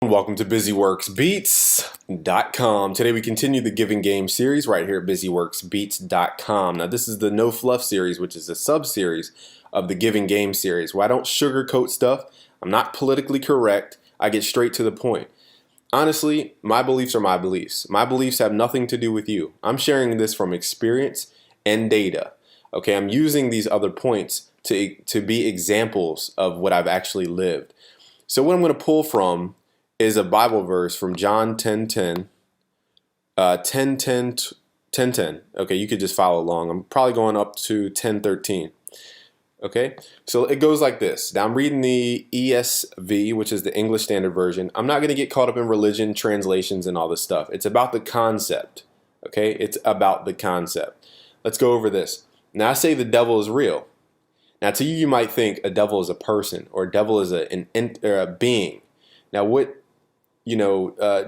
Welcome to BusyWorksBeats.com. Today we continue the Giving Game series right here at BusyWorksBeats.com. Now this is the No Fluff series, which is a sub-series of the Giving Game series, where I don't sugarcoat stuff. I'm not politically correct. I get straight to the point. Honestly, my beliefs are my beliefs. My beliefs have nothing to do with you. I'm sharing this from experience and data. Okay, I'm using these other points to be examples of what I've actually lived. So what I'm going to pull from is a Bible verse from John 10:10, 10:10. Okay, you could just follow along. I'm probably going up to 10:13. Okay, so it goes like this. Now I'm reading the ESV, which is the English Standard Version. I'm not going to get caught up in religion, translations, and all this stuff. It's about the concept. Okay, it's about the concept. Let's go over this. Now I say the devil is real. Now to you, you might think a devil is a person or a devil is a being. Now what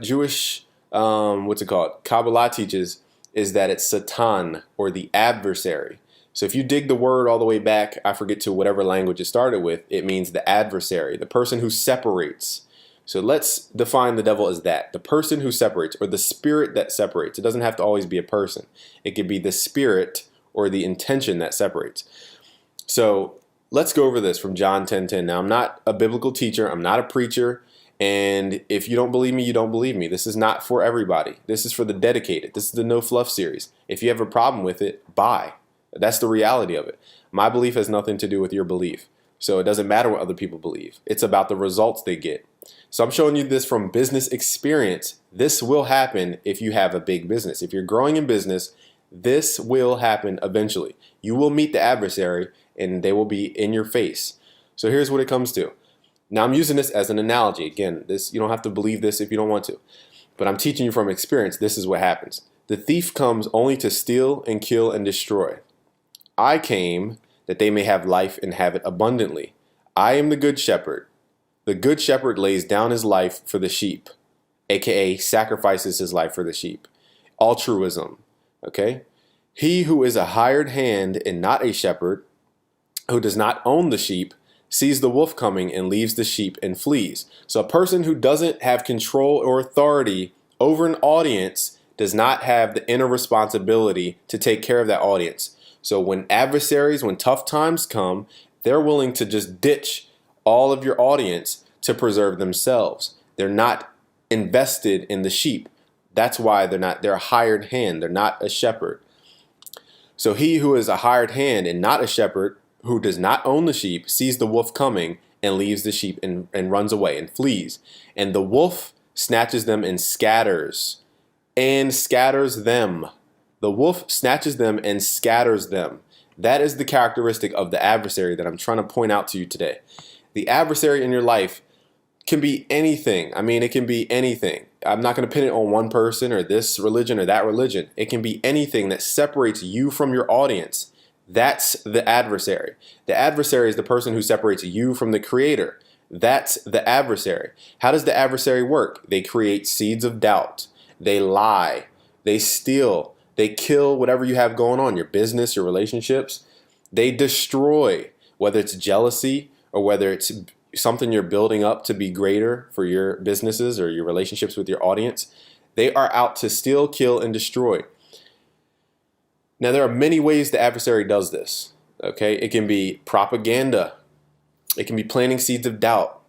Jewish, what's it called? Kabbalah teaches is that it's Satan or the adversary. So if you dig the word all the way back, I forget to whatever language it started with, it means the adversary, the person who separates. So let's define the devil as that, the person who separates or the spirit that separates. It doesn't have to always be a person. It could be the spirit or the intention that separates. So let's go over this from John 10:10. Now I'm not a biblical teacher. I'm not a preacher. And if you don't believe me, you don't believe me. This is not for everybody. This is for the dedicated. This is the No Fluff series. If you have a problem with it, bye. That's the reality of it. My belief has nothing to do with your belief. So it doesn't matter what other people believe. It's about the results they get. So I'm showing you this from business experience. This will happen if you have a big business. If you're growing in business, this will happen eventually. You will meet the adversary and they will be in your face. So here's what it comes to. Now I'm using this as an analogy. Again, this you don't have to believe this if you don't want to. But I'm teaching you from experience. This is what happens. The thief comes only to steal and kill and destroy. I came that they may have life and have it abundantly. I am the good shepherd. The good shepherd lays down his life for the sheep, aka sacrifices his life for the sheep. Altruism. Okay? He who is a hired hand and not a shepherd, who does not own the sheep, sees the wolf coming and leaves the sheep and flees. So a person who doesn't have control or authority over an audience does not have the inner responsibility to take care of that audience. So when adversaries, when tough times come, they're willing to just ditch all of your audience to preserve themselves. They're not invested in the sheep. That's why they're a hired hand. They're not a shepherd. So he who is a hired hand and not a shepherd, who does not own the sheep, sees the wolf coming and leaves the sheep and runs away and flees. And the wolf snatches them and scatters them. The wolf snatches them and scatters them. That is the characteristic of the adversary that I'm trying to point out to you today. The adversary in your life can be anything. I mean, it can be anything. I'm not going to pin it on one person or this religion or that religion. It can be anything that separates you from your audience. That's the adversary. The adversary is the person who separates you from the creator. That's the adversary. How does the adversary work? They create seeds of doubt. They lie. They steal. They kill whatever you have going on, your business, your relationships. They destroy, whether it's jealousy or whether it's something you're building up to be greater for your businesses or your relationships with your audience. They are out to steal, kill, and destroy. Now, there are many ways the adversary does this. Okay, it can be propaganda. It can be planting seeds of doubt.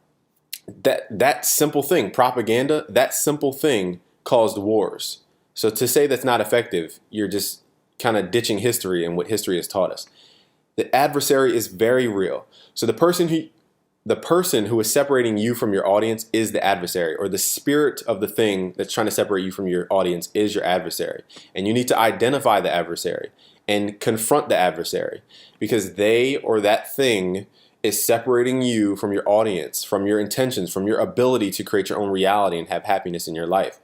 That simple thing, propaganda, that simple thing caused wars. So to say that's not effective, you're just kind of ditching history and what history has taught us. The adversary is very real. So the person who is separating you from your audience is the adversary, or the spirit of the thing that's trying to separate you from your audience is your adversary. And you need to identify the adversary and confront the adversary, because they or that thing is separating you from your audience, from your intentions, from your ability to create your own reality and have happiness in your life.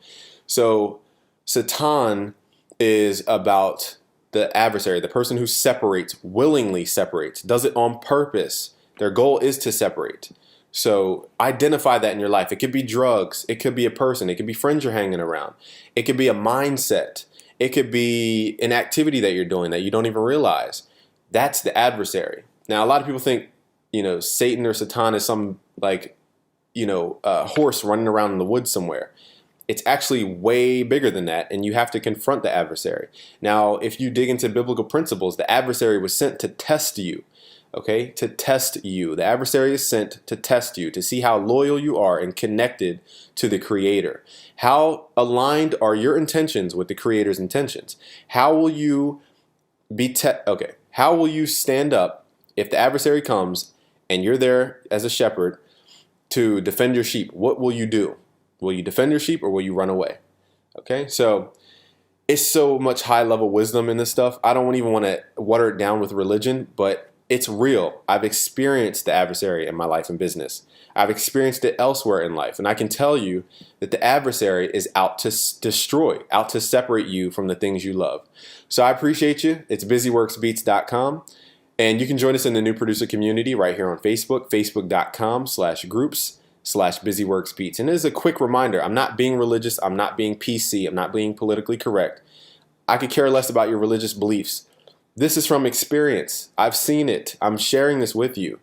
So Satan is about the adversary, the person who separates, willingly separates, does it on purpose. Their goal is to separate. So identify that in your life. It could be drugs. It could be a person. It could be friends you're hanging around. It could be a mindset. It could be an activity that you're doing that you don't even realize. That's the adversary. Now, a lot of people think, Satan or Satan is some like horse running around in the woods somewhere. It's actually way bigger than that, and you have to confront the adversary. Now, if you dig into biblical principles, the adversary was sent to test you, okay? To test you. The adversary is sent to test you, to see how loyal you are and connected to the Creator. How aligned are your intentions with the Creator's intentions? How will you how will you stand up if the adversary comes and you're there as a shepherd to defend your sheep? What will you do? Will you defend your sheep or will you run away? Okay, so it's so much high level wisdom in this stuff. I don't even want to water it down with religion, but it's real. I've experienced the adversary in my life and business. I've experienced it elsewhere in life. And I can tell you that the adversary is out to destroy, out to separate you from the things you love. So I appreciate you. It's busyworksbeats.com. And you can join us in the new producer community right here on Facebook, facebook.com/groups/busyworksbeats. And as a quick reminder, I'm not being religious. I'm not being PC. I'm not being politically correct. I could care less about your religious beliefs. This is from experience. I've seen it. I'm sharing this with you.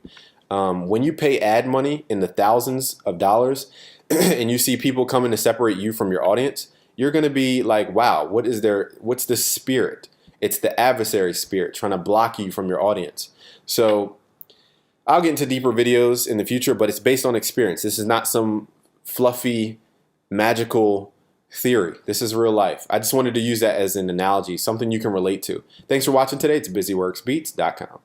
When you pay ad money in the thousands of dollars and you see people coming to separate you from your audience, you're going to be like, wow, what's the spirit? It's the adversary spirit trying to block you from your audience. So I'll get into deeper videos in the future, but it's based on experience. This is not some fluffy, magical theory. This is real life. I just wanted to use that as an analogy, something you can relate to. Thanks for watching today. It's busyworksbeats.com.